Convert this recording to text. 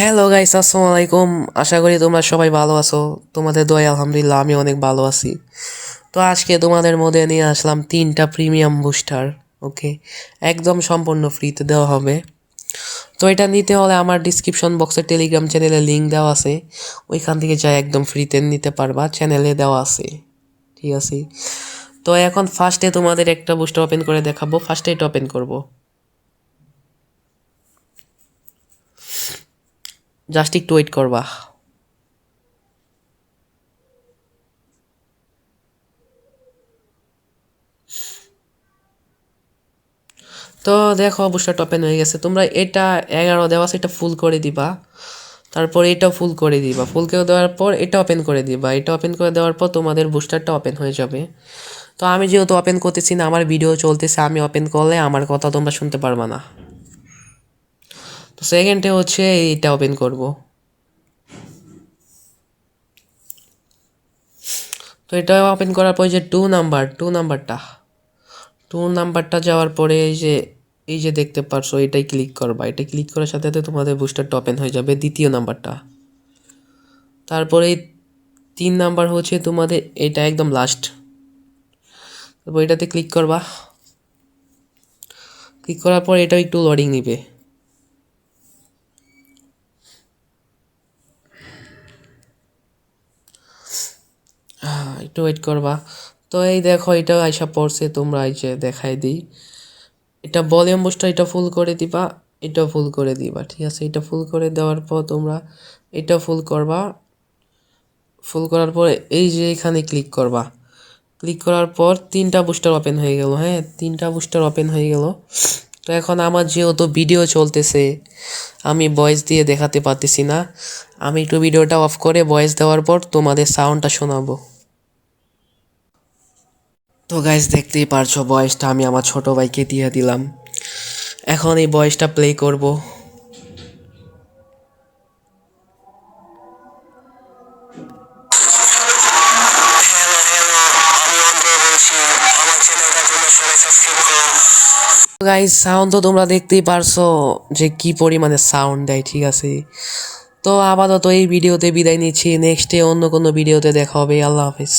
Hello guys, আসসালামু আলাইকুম। আশা করি তোমরা সবাই ভালো আছো। তোমাদের দোয়ায় আলহামদুলিল্লাহ আমি অনেক ভালো আছি। তো আজকে তোমাদের মধ্যে নিয়ে আসলাম 3টা প্রিমিয়াম বুস্টার। ওকে, একদম সম্পূর্ণ ফ্রিতে দেওয়া হবে। তো এটা নিতে হলে আমার ডিসক্রিপশন বক্সে টেলিগ্রাম চ্যানেলে লিঙ্ক দেওয়া আছে, ওইখান থেকে যাই একদম ফ্রিতে নিতে পারবা, চ্যানেলে দেওয়া আছে। ঠিক আছে, তো এখন ফার্স্টে তোমাদের একটা বুস্টার ওপেন করে দেখাবো। ফার্স্টে এটা ওপেন করবো, জাস্ট একটু ওয়েট করবা। তো দেখো বুস্টারটা ওপেন হয়ে গেছে। তোমরা এটা 11 দেওয়া আছে, এটা ফুল করে দিবা। তারপর এটাও ফুল করে দিবা। ফুল করে দেওয়ার পর এটা ওপেন করে দিবা। এটা ওপেন করে দেওয়ার পর তোমাদের বুস্টারটা ওপেন হয়ে যাবে। তো আমি যেহেতু ওপেন করতেছি না, আমার ভিডিও চলতেছে, আমি ওপেন করলে আমার কথা তোমরা শুনতে পারবা না। তো সেকেন্ডে হচ্ছে এইটা ওপেন করব। তো এটা ওপেন করার পর যে টু নাম্বারটা যাওয়ার পরে এই যে দেখতে পারছো, এটাই ক্লিক করবা। এটা ক্লিক করার সাথে সাথে তোমাদের বুস্টারটা ওপেন হয়ে যাবে, দ্বিতীয় নাম্বারটা। তারপরে 3 নাম্বার হচ্ছে তোমাদের এটা একদম লাস্ট। তারপর এটাতে ক্লিক করবা। ক্লিক করার পর এটা একটু লোডিং নিবে। একটু ওয়েট করবা। তো এই দেখো এটা আইসা পড়ছে, তোমরা এই যে দেখাই দিই। এটা ভলিউম বুস্টার, এটা ফুল করে দিবা, এটা ফুল করে দিবা। ঠিক আছে, এটা ফুল করে দেওয়ার পর তোমরা এটা ফুল করবা। ফুল করার পর এই যে এখানে ক্লিক করবা। ক্লিক করার পর 3টা বুস্টার ওপেন হয়ে গেল। হ্যাঁ, 3টা বুস্টার ওপেন হয়ে গেল। তো এখন আমার যেহেতু ভিডিও চলতেছে, আমি ভয়েস দিয়ে দেখাতে পারতেছি না। আমি একটু ভিডিওটা অফ করে ভয়েস দেওয়ার পর তোমাদের সাউন্ডটা শোনাবো। তো গাইস, দেখতেই পারছো ভয়েসটা আমি আমার ছোট ভাইকে দিয়ে দিলাম। এখন এই ভয়েসটা প্লে করব। গাইস, সাউন্ড তো তোমরা দেখতেই পারছো যে কি পরিমাণে সাউন্ড দেয়। ঠিক আছে, তো আপাতত এই ভিডিওতে বিদায় নিচ্ছি। নেক্সটে অন্য কোনো ভিডিওতে দেখা হবে। আল্লাহ হাফিজ।